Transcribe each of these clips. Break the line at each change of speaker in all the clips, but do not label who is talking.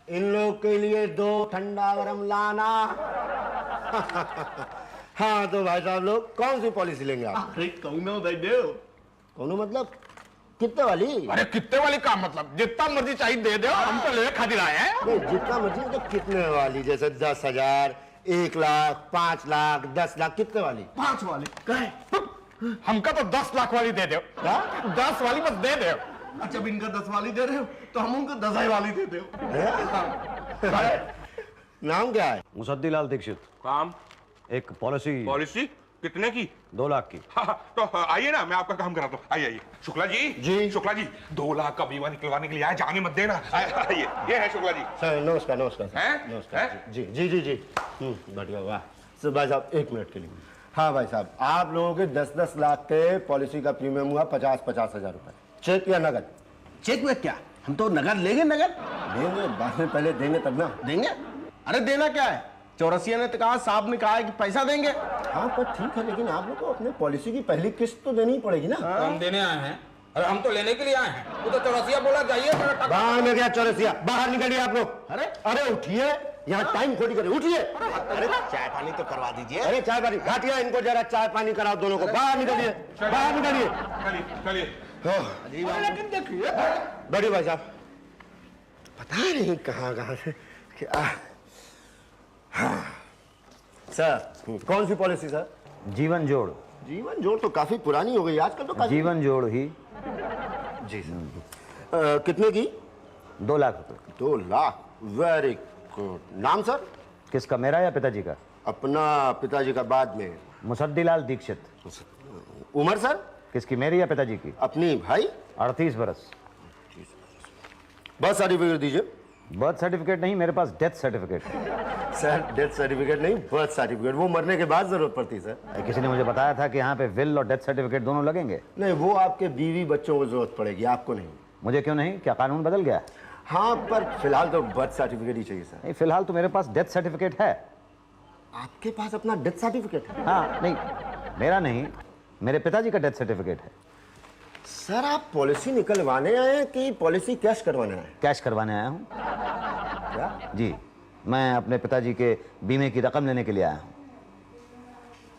इन लोग के लिए 2 ठंडा गरम लाना। हाँ तो भाई साहब लोग कौन सी पॉलिसी लेंगे आप?
अरे कौनो दे दो।
कौनो मतलब कितने वाली?
अरे कितने वाली का मतलब जितना मर्जी चाहिए दे दो, हम तो ले खातिर आए हैं।
नहीं जितना मर्जी तो कितने वाली, जैसे 10,000, 1 लाख, 5 लाख, 10 लाख, कितने वाली?
5 वाले कहे?
हमका तो 10 लाख वाली दे दो।
क्या?
10 वाली बस दे दो।
अच्छा इनका 10 वाली दे रहे हो तो हम उनको 10 वाली दे दो।
नाम क्या है?
मुसद्दीलाल दीक्षित।
काम?
एक पॉलिसी।
पॉलिसी कितने की?
2 लाख की।
हाँ, तो आइए ना, मैं आपका काम कराता हूँ। आइए आइए। शुक्ला जी।
जी।
शुक्ला जी 2 लाख का बीमा निकलवाने के लिए आए, जाने मत देना। आइए, ये है शुक्ला जी।
सर नमस्कार। नमस्कार
हैं?
नमस्कार। जी जी जी जी बढ़िया। वाह सर भाई साहब 1 मिनट के लिए। हाँ भाई साहब आप लोगों के 10-10 लाख के पॉलिसी का प्रीमियम हुआ 50-50 हजार रुपए। चेक या नगद?
चेक में क्या, हम तो नगद लेंगे। नगद
देंगे बाद में, पहले देंगे तब ना।
देंगे? अरे देना क्या है, चौरसिया ने तो कहा, साहब ने कहा है कि पैसा देंगे।
हाँ पर ठीक है, लेकिन आप लोग को अपने पॉलिसी की पहली किस्त तो देनी ही पड़ेगी ना।
हम देने आए हैं, अरे हम तो लेने के लिए आए हैं। वो तो चौरसिया बोला जाइए।
बाहर में गया चौरसिया, बाहर निकलिए आप लोग।
अरे
अरे उठिए, यहाँ टाइम खोटी करे, उठिए।
अरे चाय पानी तो करवा दीजिए।
अरे चाय पानी घाटिया, इनको जरा चाय पानी कराओ दोनों को। बाहर निकलिए, बाहर निकलिए।
चलिए।
लेकिन देखिए
बड़ी भाई साहब पता नहीं कहाँ से क्या। हाँ सर कौन सी पॉलिसी सर?
जीवन जोड़।
जीवन जोड़ तो काफी पुरानी हो गई आजकल तो।
जीवन जोड़ ही।
जी सर। कितने की?
2 लाख रुपए।
2 लाख, वेरी गुड। नाम सर?
किसका, मेरा या पिताजी का?
अपना, पिताजी का बाद में।
मुसद्दीलाल दीक्षित।
उम्र सर?
किसकी, मेरी या पिताजी की?
अपनी भाई।
38 बरस।
बर्थ सर्टिफिकेट दीजिए।
बर्थ सर्टिफिकेट नहीं, मेरे पास death certificate.
Sir death certificate नहीं, बर्थ सर्टिफिकेट, वो मरने के बाद जरूरत पड़ती है सर।
किसी ने मुझे बताया था कि यहाँ पे विल और डेथ सर्टिफिकेट दोनों लगेंगे।
नहीं वो आपके बीवी बच्चों को जरूरत पड़ेगी, आपको नहीं।
मुझे क्यों नहीं, क्या कानून बदल गया?
हाँ पर फिलहाल तो बर्थ सर्टिफिकेट ही चाहिए सर।
नहीं, फिलहाल तो मेरे पास डेथ सर्टिफिकेट है।
आपके पास अपना डेथ सर्टिफिकेट है?
हाँ नहीं, मेरा नहीं, मेरे पिताजी का डेथ सर्टिफिकेट है।
सर आप पॉलिसी निकलवाने आए हैं कि पॉलिसी कैश करवाने आए हैं?
कैश करवाने आया हूँ।
क्या?
जी, मैं अपने पिताजी के बीमे की रकम लेने के लिए आया हूँ।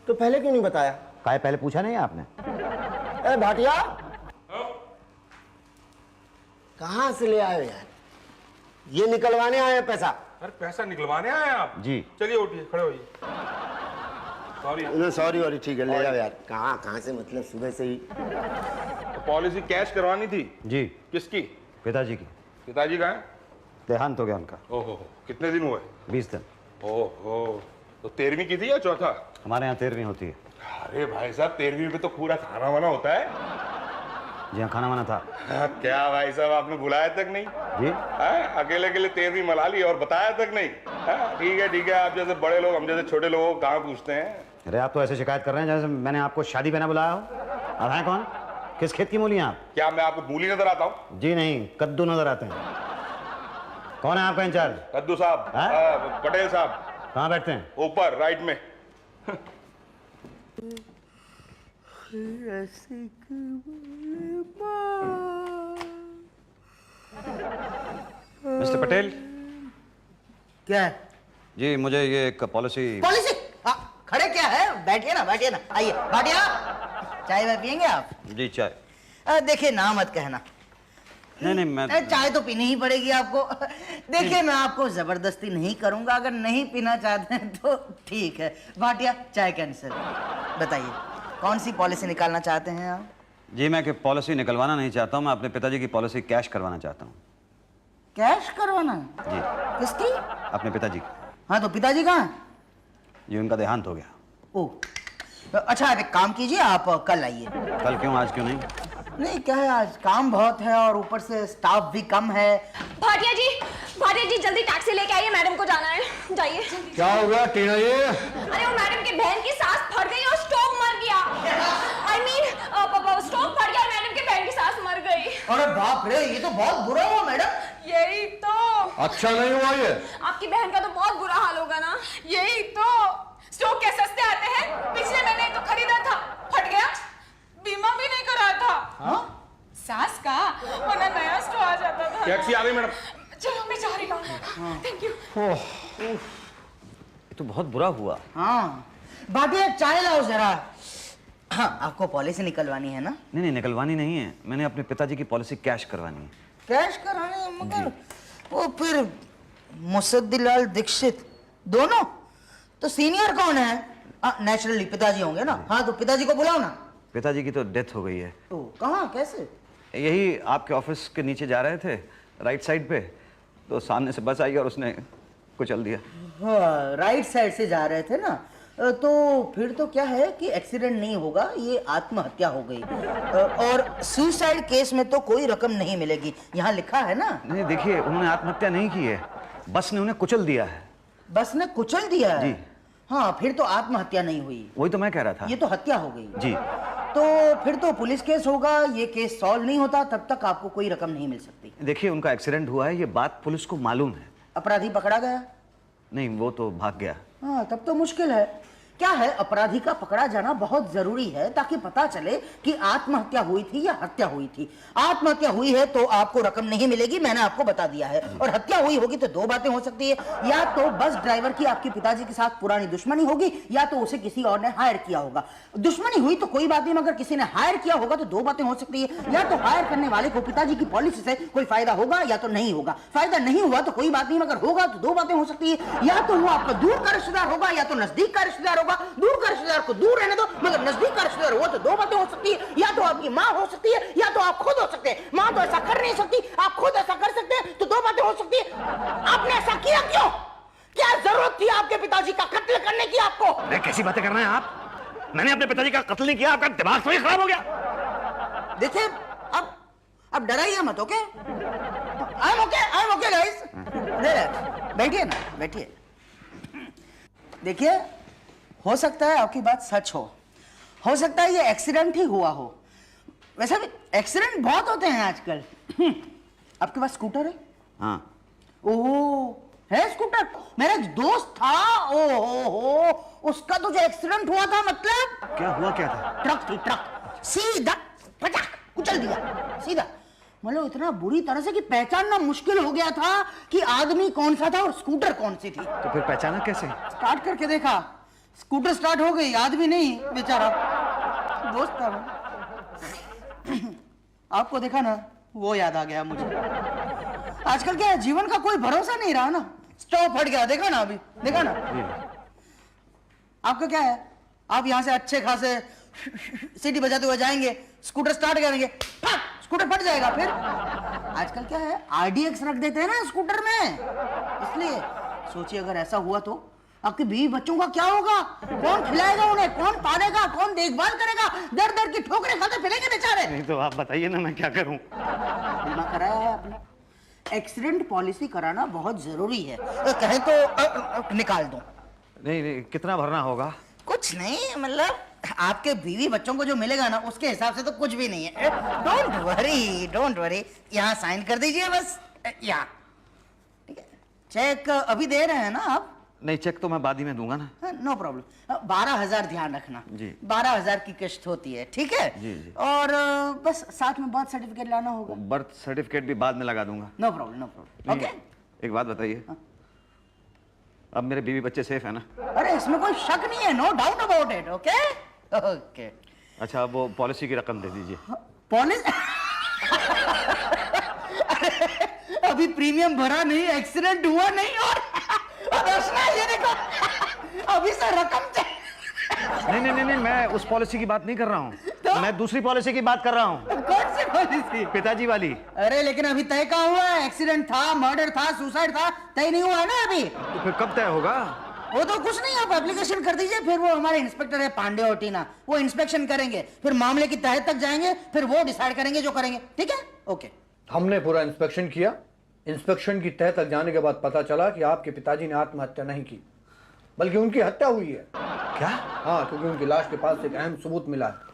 तो पहले क्यों नहीं बताया?
काहे पहले पूछा नहीं आपने?
ए भाटिया कहाँ से ले आए हो यार? ये निकलवाने आए हैं पैसा?
अरे पैसा निकलवाने आए हैं आप?
जी।
चलिए उठिए, खड़े होइए। सॉरी।
सॉरी ठीक है, ले जाओ यार। कहाँ से मतलब सुबह से ही।
तो पॉलिसी कैश करवानी थी?
जी।
किसकी?
पिताजी की।
पिताजी का है?
देहांत हो गया उनका।
ओहो, कितने दिन हुए?
20 दिन।
ओहो, तो 13वीं की थी या चौथा?
हमारे यहाँ 13वीं होती है।
अरे भाई साहब 13वीं में तो पूरा खाना वाना होता है।
जी हाँ, खाना वाना था।
क्या भाई साहब आपने बुलाया तक नहीं?
जी।
अकेले 13वीं मना ली और बताया तक नहीं? ठीक है, आप जैसे बड़े लोग हम जैसे छोटे लोगों को कहाँ पूछते हैं।
अरे आप तो ऐसे शिकायत कर रहे हैं जैसे मैंने आपको शादी पे ना बुलाया हो। अब हैं कौन, किस खेत की मूली हैं आप?
क्या मैं आपको मूली नजर आता हूँ?
जी नहीं, कद्दू नजर आते हैं। कौन है आपका इंचार्ज?
कद्दू साहब। पटेल साहब।
कहाँ बैठते हैं?
ऊपर राइट में।
मिस्टर पटेल।
क्या है?
जी मुझे ये एक पॉलिसी।
पॉलिसी? खड़े क्या है, बैठिए ना आइए। भाटिया चाय वाय पियेंगे आप?
जी चाय।
देखिए ना मत कहना।
नहीं मैं
चाय तो पीनी ही पड़ेगी आपको। देखिए मैं आपको जबरदस्ती नहीं करूंगा, अगर नहीं पीना चाहते हैं तो ठीक है। भाटिया चाय कैंसिल। बताइए कौन सी पॉलिसी निकालना चाहते हैं आप?
जी मैं कि पॉलिसी निकलवाना नहीं चाहता हूँ, मैं अपने पिताजी की पॉलिसी कैश करवाना चाहता हूँ।
कैश करवाना है?
जी।
किसकी?
अपने पिताजी की।
हाँ तो पिताजी कहाँ हैं?
जी उनका देहांत हो गया।
ओह अच्छा, एक काम कीजिए आप कल आइए।
कल क्यों, आज क्यों नहीं?
नहीं क्या है, आज काम बहुत है और ऊपर से स्टाफ भी कम है।
भाटिया जी जल्दी टैक्सी लेके आइए, मैडम को जाना है। जाइए।
क्या हो गया टीना जी?
अरे वो मैडम की बहन की सांस फट गई और स्ट्रोक मर गया। I mean, स्ट्रोक फट गया और मैडम की बहन की सांस मर गई।
अरे बाप रे, ये तो बहुत बुरा हुआ मैडम।
यही तो।
अच्छा नहीं हुआ ये?
आपकी बहन का तो बहुत बुरा हाल होगा ना। यही तो, स्ट्रोक क्या सस्ते आते हैं? पिछले महीने तो खरीदा था, फट गया, बीमा भी नहीं करा था।
हाँ?
सास का वरना नया स्ट्रोक आ जाता था।
टैक्सी आ गई मैडम।
चलो मैं जा रही हूँ। Thank you.
ये तो बहुत बुरा हुआ।
हाँ भाटिया चाय लाओ जरा। हाँ आपको पॉलिसी निकलवानी है ना?
नहीं नहीं, निकलवानी नहीं है, मैंने अपने पिताजी की पॉलिसी कैश करवानी है।
कैश कराने है, मगर वो फिर मुसद्दीलाल दीक्षित दोनों तो सीनियर कौन है? नेचुरली पिताजी होंगे ना। हाँ तो पिताजी को बुलाओ ना।
पिताजी की तो डेथ हो गई है।
ओ कहाँ कैसे?
यही आपके ऑफिस के नीचे जा रहे थे राइट साइड पे, तो सामने से बस आई और उसने कुचल दिया।
हाँ राइट साइड से जा रहे थे ना, तो फिर तो क्या है कि एक्सीडेंट नहीं होगा, ये आत्महत्या हो गई। और सुसाइड केस में तो कोई रकम नहीं मिलेगी, यहाँ लिखा है ना।
नहीं देखिए, उन्होंने आत्महत्या नहीं की है, बस ने उन्हें कुचल दिया है।
बस ने कुचल दिया है?
जी।
हाँ फिर तो आत्महत्या नहीं हुई,
वही तो मैं कह रहा था।
ये तो हत्या हो गई।
जी।
तो फिर तो पुलिस केस होगा, ये केस सॉल्व नहीं होता तब तक आपको कोई रकम नहीं मिल सकती।
देखिए उनका एक्सीडेंट हुआ है, ये बात पुलिस को मालूम है।
अपराधी पकड़ा गया?
नहीं, वो तो भाग गया।
हाँ तब तो मुश्किल है। क्या है, अपराधी का पकड़ा जाना बहुत जरूरी है ताकि पता चले कि आत्महत्या हुई थी या हत्या हुई थी। आत्महत्या हुई है तो आपको रकम नहीं मिलेगी, मैंने आपको बता दिया है। और हत्या हुई होगी तो दो बातें हो सकती है, या तो बस ड्राइवर की आपके पिताजी के साथ पुरानी दुश्मनी होगी, या तो उसे किसी और ने हायर किया होगा। दुश्मनी हुई तो कोई बात नहीं, मगर किसी ने हायर किया होगा तो दो बातें हो सकती है, या तो हायर करने वाले को पिताजी की पॉलिसी से कोई फायदा होगा या तो नहीं होगा। फायदा नहीं हुआ तो कोई बात नहीं, मगर होगा तो दो बातें हो सकती है, या तो वो आपका दूर का रिश्तेदार होगा या तो नजदीक का रिश्तेदार होगा। दूर का रिश्तेदार को दूर रहने दो, मगर नजदीक का रिश्तेदार हुआ तो दो बातें हो सकती है, या तो आपकी माँ हो सकती है या तो आप खुद हो सकते हैं। माँ तो ऐसा कर नहीं सकती, आप खुद ऐसा कर सकते हैं, तो दो बातें हो सकती है। आपने ऐसा किया क्यों? क्या जरूरत थी आपके पिताजी का कत्ल करने की आपको?
अरे कैसी बातें कर रहे हैं आप? मैंने अपने पिताजी का कत्ल नहीं किया, आपका दिमाग तो ही खराब हो गया।
देखिए अब डराइए मत, okay? I am okay guys. बैठिए ना, बैठिए। देखिए हो सकता है आपकी बात सच हो सकता है ये एक्सीडेंट ही हुआ हो। वैसे भी एक्सीडेंट बहुत होते हैं आजकल। आपके पास स्कूटर है?
हाँ।
ओह है स्कूटर। मेरा एक दोस्त था, ओहो उसका तो जो एक्सीडेंट हुआ था, मतलब
क्या हुआ, क्या था?
ट्रक थी, ट्रक सीधा पटाक कुचल दिया सीधा। मतलब इतना बुरी तरह से कि पहचानना मुश्किल हो गया था कि आदमी कौन सा था और स्कूटर कौन सी थी।
तो फिर पहचाना कैसे?
स्टार्ट करके देखा, स्कूटर स्टार्ट हो गई, आदमी नहीं बेचारा, दोस्त था वो। आपको देखा ना, वो याद आ गया मुझे। आजकल क्या है, जीवन का कोई भरोसा नहीं रहा ना। स्टॉप हट गया, देखा ना अभी, देखा ना। आपका क्या है, आप यहां से अच्छे खासे सीटी बजाते हुए जाएंगे, स्कूटर स्टार्ट करेंगे, स्कूटर फट जाएगा। फिर आजकल क्या है, RDX रख देते हैं ना स्कूटर में, इसलिए सोचिए अगर ऐसा हुआ तो आपके बीवी बच्चों का क्या होगा? कौन खिलाएगा उन्हें, कौन पालेगा, कौन देखभाल करेगा? दर दर की ठोकरें खाते फिरेंगे बेचारे।
नहीं तो आप बताइए ना, मैं क्या करूं?
बीमा कराया है आपने? एक्सीडेंट पॉलिसी कराना बहुत जरूरी है। कहे तो निकाल दूं।
नहीं, कितना भरना होगा?
कुछ नहीं, मतलब आपके बीवी बच्चों को जो मिलेगा ना, उसके हिसाब से तो कुछ भी नहीं है। डोंट वरी, यहाँ साइन कर दीजिए बस, यहाँ। ठीक है, चेक अभी दे रहे हैं ना आप?
नहीं, चेक तो मैं बाद ही में दूंगा ना।
No problem. 12,000 ध्यान रखना
जी।
12,000 की किश्त होती है, ठीक है?
जी, जी।
और बस साथ में बर्थ सर्टिफिकेट लाना होगा।
बर्थ सर्टिफिकेट भी बाद में लगा दूंगा।
No problem okay.
एक बात बताइए, अब मेरे बीवी बच्चे सेफ है ना?
अरे इसमें कोई शक नहीं है, no doubt about it, okay okay.
अच्छा, वो पॉलिसी की रकम दे दीजिए।
पॉलिसी अभी प्रीमियम भरा नहीं, एक्सीडेंट हुआ नहीं, और रचना ये देखो, अभी से रकम
नहीं, मैं उस पॉलिसी की बात नहीं कर रहा हूँ, मैं दूसरी पॉलिसी की बात कर रहा हूँ।
कौन सी पॉलिसी?
पिताजी वाली।
अरे लेकिन अभी तय कहाँ हुआ है? एक्सीडेंट था, मर्डर था, सुसाइड था, तय नहीं हुआ है ना अभी।
तो फिर कब तय होगा?
वो तो कुछ नहीं, आप एप्लीकेशन कर दीजिए, फिर वो हमारे इंस्पेक्टर है पांडे और टीना, वो इंस्पेक्शन करेंगे, फिर मामले की तह तक जाएंगे, फिर वो डिसाइड करेंगे जो करेंगे, ठीक है? ओके।
हमने पूरा इंस्पेक्शन किया। इंस्पेक्शन की तह तक जाने के बाद पता चला कि आपके पिताजी ने आत्महत्या नहीं की, बल्कि उनकी हत्या हुई है।
क्या?
हाँ, क्योंकि उनकी लाश के पास एक अहम सबूत मिला है।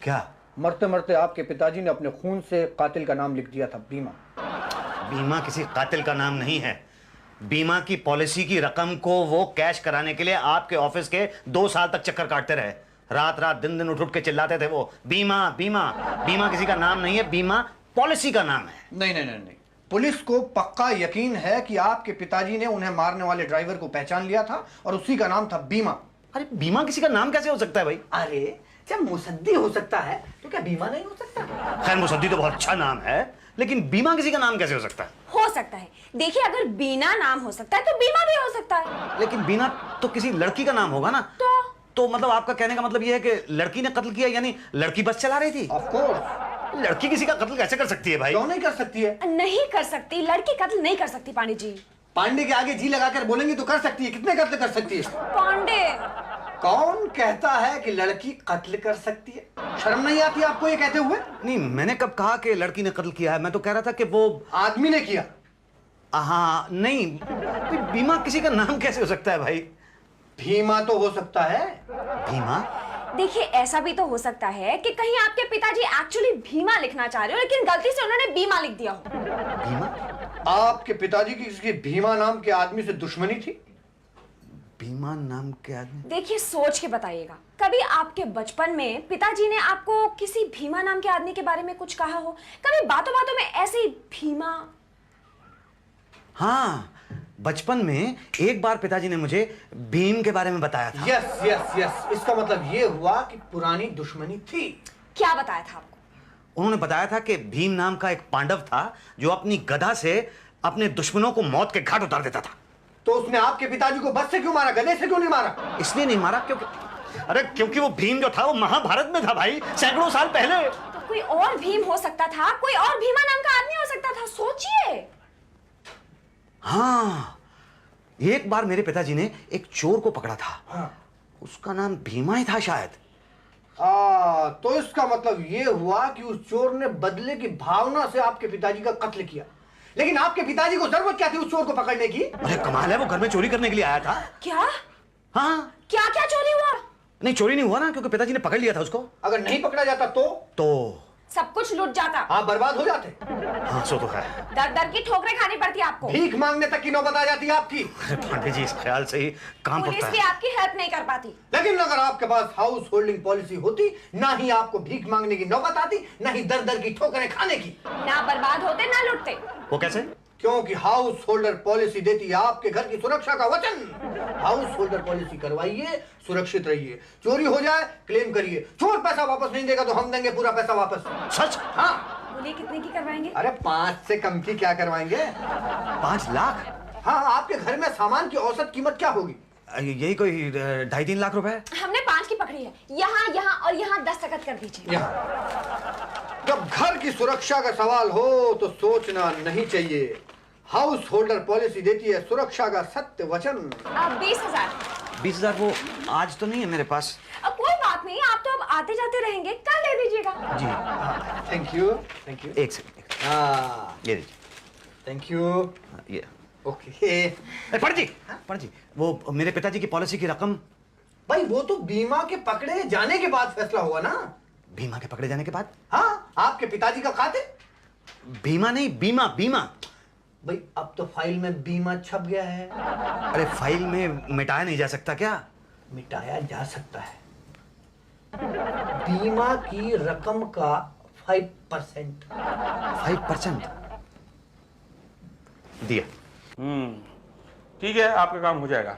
क्या?
मरते मरते आपके पिताजी ने अपने खून से कातिल का नाम लिख दिया था, बीमा।
बीमा किसी कातिल का नाम नहीं है। बीमा की पॉलिसी की रकम को वो कैश कराने के लिए आपके ऑफिस के 2 साल तक चक्कर काटते रहे, रात रात दिन दिन उठ के चिल्लाते थे वो, बीमा बीमा। बीमा किसी का नाम नहीं है, बीमा पॉलिसी का नाम है।
नहीं, पुलिस को पक्का यकीन है कि आपके पिताजी ने उन्हें मारने वाले ड्राइवर को पहचान लिया था और उसी का नाम था बीमा।
अरे बीमा किसी का नाम कैसे हो सकता है भाई?
अरे जब मुसद्दी हो सकता है तो क्या बीमा नहीं हो सकता?
खैर मुसद्दी तो बहुत अच्छा नाम है, लेकिन बीमा किसी का नाम कैसे हो सकता है?
हो सकता है। देखिए, अगर बीना नाम हो सकता है तो बीमा भी हो सकता है।
लेकिन बीना तो किसी लड़की का नाम होगा ना। तो मतलब आपका कहने का मतलब ये है कि लड़की ने कत्ल किया, यानी लड़की बस चला रही थी?
Of course.
लड़की किसी का कत्ल कैसे कर सकती है भाई?
क्यों नहीं कर सकती है?
नहीं कर सकती, लड़की कत्ल नहीं कर सकती पांडे जी।
पांडे के आगे जी लगाकर बोलेंगे तो कर सकती है। कितने कत्ल कर सकती है?
पांडे,
कौन कहता है कि लड़की कत्ल कर सकती है? शर्म नहीं आती आपको ये कहते हुए?
नहीं, मैंने कब कहा कि लड़की ने कत्ल किया है? मैं तो कह रहा था कि वो
आदमी ने किया।
हाँ नहीं, बीमा किसी का नाम कैसे हो सकता है भाई?
भीमा तो हो सकता है।
भीमा?
देखिए, ऐसा भी तो हो सकता है कि कहीं आपके पिताजी एक्चुअली भीमा लिखना चाह रहे हो, लेकिन गलती से उन्होंने बीमा लिख दिया हो।
भीमा?
आपके पिताजी की किसी भीमा नाम के आदमी से दुश्मनी थी?
बीमा नाम के आदमी?
देखिए, सोच के बताइएगा, कभी आपके बचपन में पिताजी ने आपको किसी भीमा नाम के आदमी के बारे में कुछ कहा हो? कभी बातों बातों में ऐसे ही भीमा?
हाँ, बचपन में एक बार पिताजी ने मुझे भीम के बारे में बताया था।
यस यस यस, इसका मतलब ये हुआ कि पुरानी दुश्मनी थी।
क्या बताया था आपको?
उन्होंने बताया था कि भीम नाम का एक पांडव था जो अपनी गदा से अपने दुश्मनों को मौत के घाट उतार देता था।
तो उसने आपके पिताजी को बस से क्यों मारा, गले से क्यों नहीं मारा?
इसलिए नहीं मारा क्योंकि वो भीम जो था वो महाभारत में था भाई, सैकड़ों साल पहले।
तो कोई और भीम हो सकता था, कोई और भीमा नाम का आदमी हो सकता था, सोचिए।
हाँ, एक बार मेरे पिताजी ने एक चोर को पकड़ा था।
हाँ।
उसका नाम भीमा ही था शायद।
तो इसका मतलब ये हुआ कि उस चोर ने बदले की भावना से आपके पिताजी का कत्ल किया। लेकिन आपके पिताजी को जरूरत क्या थी उस चोर को पकड़ने की?
अरे कमाल है, वो घर में चोरी करने के लिए आया था।
क्या?
हाँ।
क्या क्या चोरी हुआ?
नहीं, चोरी नहीं हुआ ना, क्योंकि पिताजी ने पकड़ लिया था उसको।
अगर नहीं पकड़ा जाता तो
सब कुछ लूट जाता।
आप बर्बाद हो जाते।
हाँ, सो तो है।
दर दर की ठोकरें खानी पड़ती आपको।
भीख मांगने तक की नौबत आ जाती है आपकी।
अरे पांडे जी, इस ख्याल से ही काम
पुलिस
पड़ता
भी
है।
आपकी हेल्प नहीं कर पाती।
लेकिन अगर आपके पास हाउस होल्डिंग पॉलिसी होती, ना ही आपको भीख मांगने की नौबत आती, ना ही दर दर की ठोकरें खाने की।
ना बर्बाद होते ना लुटते।
वो कैसे?
क्योंकि हाउस होल्डर पॉलिसी देती है आपके घर की सुरक्षा का वचन। हाउस होल्डर पॉलिसी करवाइए, सुरक्षित रहिए। चोरी हो जाए क्लेम करिए, चोर पैसा वापस नहीं देगा तो हम देंगे पूरा पैसा वापस।
सच?
हाँ।
बोलिए, कितने की करवाएंगे?
अरे 5 से कम की क्या करवाएंगे?
5 लाख?
हाँ, आपके घर में सामान की औसत कीमत क्या होगी?
यही कोई 2.5-3 लाख रुपए।
हमने 5 की पकड़ी है। यहाँ यहाँ और यहाँ 10% कर दीजिए।
जब घर की सुरक्षा का सवाल हो तो सोचना नहीं चाहिए। हाउस होल्डर पॉलिसी देती है सुरक्षा का सत्य वचन।
20,000।
20,000 वो आज तो नहीं है मेरे पास।
अब कोई बात नहीं, आप तो अब आते जाते रहेंगे, कल ले दीजिएगा।
जी।
Thank you, thank you.
एक सेकंड, ये लीजिए।
Thank you.
ये
ओके।
पंडित जी, वो मेरे पिताजी की पॉलिसी की रकम।
भाई वो तो बीमा के पकड़े जाने के बाद फैसला हुआ ना।
भीमा के पकड़े जाने के बाद?
हाँ, आपके पिताजी का कातिल।
भीमा नहीं, बीमा बीमा।
भाई अब तो फाइल में बीमा छप गया है।
अरे फाइल में मिटाया नहीं जा सकता क्या?
मिटाया जा सकता है। बीमा की रकम का 5%।
5% दिया।
ठीक है, आपका काम हो जाएगा।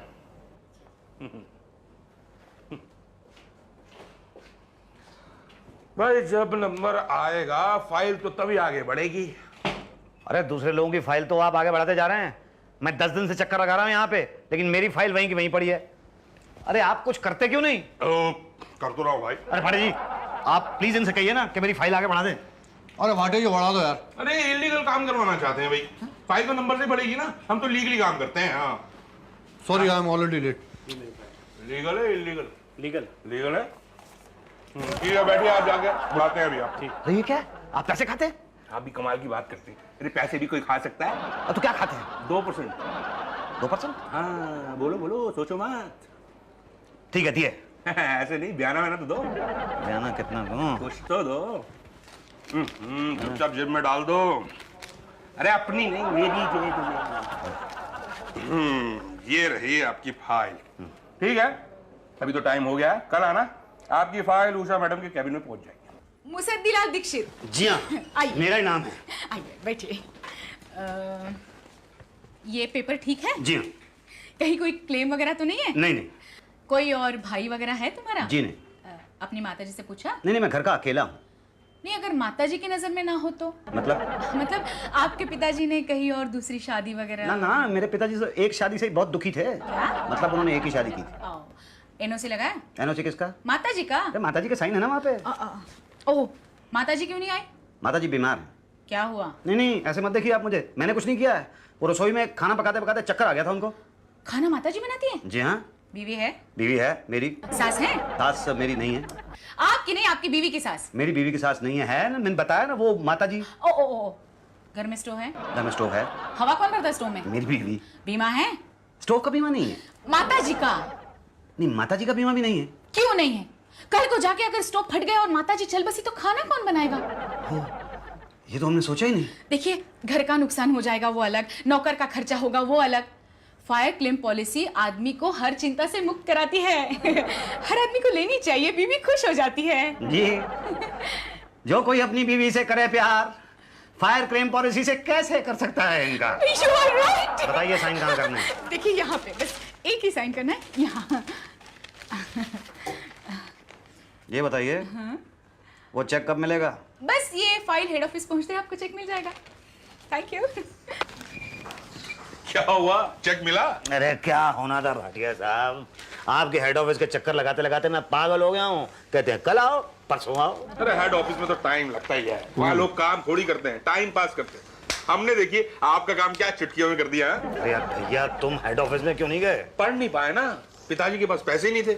भाई जब नंबर आएगा फाइल तो तभी आगे बढ़ेगी।
अरे दूसरे लोगों की फाइल तो आप आगे बढ़ाते जा रहे हैं। मैं 10 दिन से चक्कर लगा रहा हूं यहाँ पे, लेकिन मेरी फाइल वहीं की वहीं पड़ी है। अरे आप कुछ करते क्यों नहीं?
कर तो रहा हूं भाई।
अरे भाटी जी, आप प्लीज इनसे कहिए ना कि मेरी फाइल आगे बढ़ा दें।
अरे भाटे जी बढ़ा दो यार।
अरे इलीगल काम करवाना चाहते हैं भाई, फाइल तो नंबर से बढ़ेगी ना, हम तो लीगली काम करते हैं। हाँ
sorry, I am already late.
Legal है इलीगल? लीगल लीगल है। ठीक है, बैठिए, आप जाके बुलाते हैं अभी आप। ठीक।
अरे ये क्या है? आप पैसे खाते हैं?
आप भी कमाल की बात करते हैं। अरे पैसे भी कोई खा सकता है?
तो क्या खाते हैं?
2%।
2%?
हाँ बोलो बोलो, सोचो मत।
ठीक है, दिए।
ऐसे नहीं, बयाना वयाना तो दो।
बयाना कितना दूं?
कुछ तो दो। चुपचाप जेब में डाल दो। अरे अपनी नहीं, मेरी जेब में। ये रही आपकी फाइल। ठीक है, अभी तो टाइम हो गया है, कल आना, आपकी फाइल उषा मैडम के कैबिन में पहुंच जाएगी।
मुसद्दीलाल दीक्षित।
जी हाँ,
आइए।
मेरा ही नाम है।
आइए बैठिए। ये पेपर ठीक है?
जी हाँ।
कहीं कोई क्लेम वगैरह तो नहीं है?
नहीं नहीं।
कोई और भाई वगैरह है तुम्हारा?
जी नहीं।
अपनी माताजी से पूछा?
नहीं नहीं, मैं घर का अकेला हूँ।
नहीं, अगर माताजी की नजर में ना हो तो?
मतलब
आपके पिताजी ने कहीं और दूसरी शादी वगैरह?
ना ना, मेरे पिताजी तो एक शादी से ही बहुत दुखी थे।
क्या?
मतलब उन्होंने एक ही शादी की थी।
एनओसी लगाया?
एनओसी किसका?
माताजी का?
अरे माताजी का साइन है ना वहाँ पे।
ओह, माताजी क्यों नहीं आई?
माताजी बीमार है।
क्या हुआ?
नहीं नहीं, ऐसे मत देखिए आप मुझे, मैंने कुछ नहीं किया है। वो रसोई में खाना पकाते पकाते चक्कर आ गया था उनको।
खाना माताजी बनाती है?
जी हाँ।
बीवी है?
बीवी है मेरी।
सास है?
सास मेरी नहीं है।
आपकी नहीं, आपकी बीवी की सास?
मेरी बीवी की सास नहीं है ना, मैंने बताया ना, वो माताजी।
ओ ओ ओ, घर में स्टोव है?
घर में स्टोव है।
हवा कौन भरता है स्टोव में?
मेरी बीवी।
बीमा है?
स्टोव का बीमा नहीं है।
माताजी का?
नहीं, माताजी का बीमा भी नहीं है।
क्यों नहीं है? कल को जाके अगर स्टोव फट गया और माताजी चल बसी तो खाना कौन बनाएगा?
ये तो हमने सोचा ही नहीं।
देखिए, घर का नुकसान हो जाएगा वो अलग, नौकर का खर्चा होगा वो अलग। फायर क्लेम पॉलिसी आदमी को हर चिंता से मुक्त कराती है। हर आदमी को लेनी चाहिए, बीवी खुश हो जाती है।
जी, जो कोई अपनी बीवी से करे प्यार, फायर क्लेम पॉलिसी से कैसे कर सकता है इनका?
You are right.
बताइए साइन कहाँ करना है?
देखिए यहाँ पे बस एक ही साइन करना है, यहाँ।
ये बताइए, वो चेक कब मिलेगा?
बस ये फाइल हेड ऑफिस पहुंचते ही आपको चेक मिल जाएगा। Thank you.
क्या हुआ, चेक मिला?
अरे क्या होना था भाटिया साहब, आपके हेड ऑफिस के चक्कर लगाते लगाते मैं पागल हो गया हूँ। कहते हैं कल आओ, परसों आओ।
अरे हेड ऑफिस में तो टाइम लगता ही है, वहाँ लोग काम थोड़ी करते हैं, टाइम पास करते हैं। हमने देखिए आपका काम क्या चुटकियों में कर दिया है।
अरे यार भैया, तुम हेड ऑफिस में क्यों नहीं गए?
पढ़ नहीं पाए ना, पिताजी के पास पैसे ही नहीं थे।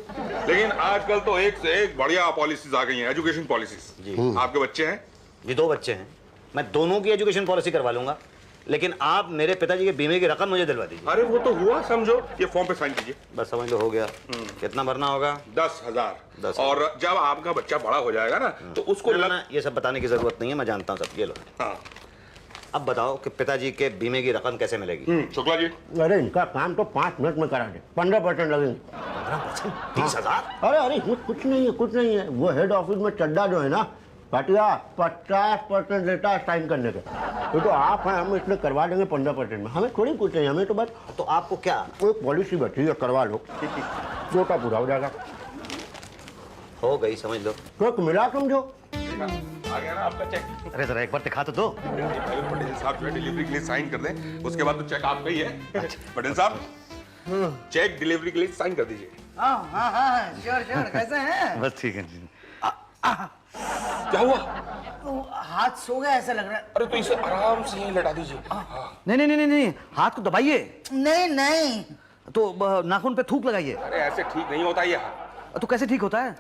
लेकिन आजकल तो एक से एक बढ़िया पॉलिसीज आ गई हैं, एजुकेशन पॉलिसीज। आपके बच्चे हैं?
जी 2 बच्चे हैं, मैं दोनों की एजुकेशन पॉलिसी करवा लूंगा, लेकिन आप मेरे पिताजी के बीमे की रकम मुझे दिलवा दीजिए।
अरे वो तो हुआ, समझो ये फॉर्म पे साइन कीजिए।
बस समझ लो, हो गया। कितना भरना होगा?
10,000। और जब आपका बच्चा बड़ा हो जाएगा ना तो उसको
ना, ये सब बताने की जरूरत नहीं है, मैं जानता हूँ सब। ये लो।
हाँ।
अब बताओ कि पिताजी के बीमे की रकम कैसे मिलेगी?
शुक्ला जी।
अरे इनका काम तो 5 मिनट में करा दे, 15% लगेंगे।
15%? 30,000?
अरे अरे कुछ नहीं है, कुछ नहीं है। वो हेड ऑफिस में चड्डा जो है ना भाटिया, 50% लेता है साइन करने के। ये तो आप हैं, हम इसलिए करवा देंगे 15% में। हमें थोड़ी कुछ नहीं, हमें तो बस
तो आपको क्या?
कोई पॉलिसी बैठी है, करवा लो, कोटा पूरा हो जाएगा।
हो गई, समझ लो।
तो मिला समझो।
आ गया ना आपका चेक।
अरे जरा एक बार दिखा तो दो।
पहले पटेल साहब जो है डिलीवरी के लिए साइन कर दें, उसके बाद तो चेक आपका ही है। पटेल साहब, चेक डिलीवरी के लिए साइन कर दीजिए।
हाँ हाँ हाँ, श्योर श्योर। कैसे हैं?
बस ठीक है जी।
क्या हुआ?
तो हाथ सो गया ऐसा लग रहा है।
अरे तो इसे आराम से यहीं लटा दीजिए।
नहीं नहीं नहीं नहीं, हाथ को दबाइए।
नहीं नहीं,
तो नाखून पे थूक लगाइए।
अरे ऐसे ठीक नहीं होता ये।
तो कैसे ठीक होता है?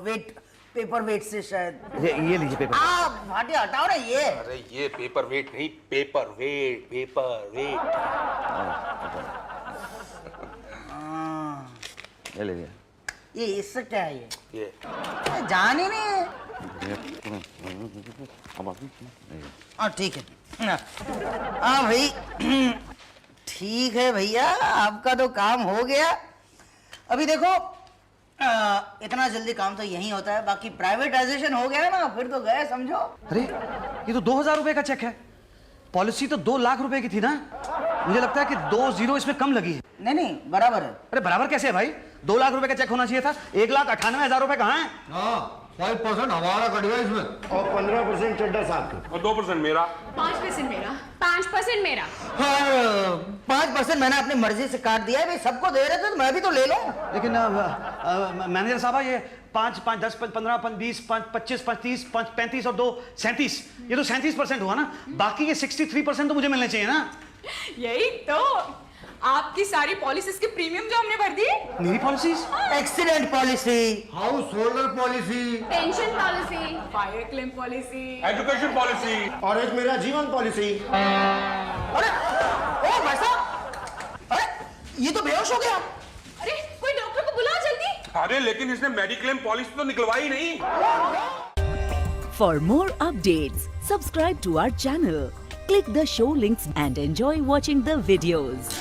वेट, पेपर वेट से शायद।
ये लीजिए पेपर।
आप भाटिया हटाओ ना ये।
अरे ये पेपर वेट नहीं, पेपर वेट, पेपर वेट।
ये लीजिए।
ये इससे क्या है?
ये
जान ही नहीं है। हाँ ठीक है। हाँ भाई, ठीक है भैया, आपका तो काम हो गया। अभी देखो, इतना जल्दी काम तो यही होता है, बाकी प्राइवेटाइजेशन हो गया ना फिर तो गए समझो।
अरे ये तो 2,000 रुपए का चेक है, पॉलिसी तो 2 लाख रुपए की थी ना। मुझे लगता है कि 2 जीरो इसमें कम लगी है।
नहीं नहीं, बराबर है।
अरे बराबर कैसे है भाई? 2 लाख रुपए का चेक होना चाहिए था, 1,98,000 रुपए कहाँ है?
हाँ, 5% हमारा कट गया इसमें।
और 15% चड्डा साहब की।
और 2% मेरा।
5% मेरा। 5% मेरा।
हाँ, 5% मैंने अपनी मर्जी से काट दिया है। भाई सबको दे रहे थे तो मैं भी तो ले लूं।
लेकिन मैनेजर साहब, ये 5, 5, 10, 15, 20, 25, 30, 35 और 2 37, ये तो 37% हुआ ना। बाकी ये 63% तो मुझे मिलने चाहिए ना।
यही तो, आपकी सारी पॉलिसीज के प्रीमियम जो हमने भर दिए।
मेरी policies?
Accident policy,
house holder policy,
pension policy, fire claim policy,
education policy,
और एक मेरा जीवन पॉलिसी।
अरे ओ भाई साहब, अरे ये तो बेहोश हो गया।
अरे कोई डॉक्टर को बुलाओ जल्दी।
अरे लेकिन इसने मेडिक्लेम पॉलिसी तो निकलवाई नहीं।
For more updates, subscribe to our channel, click the show links and enjoy watching the videos.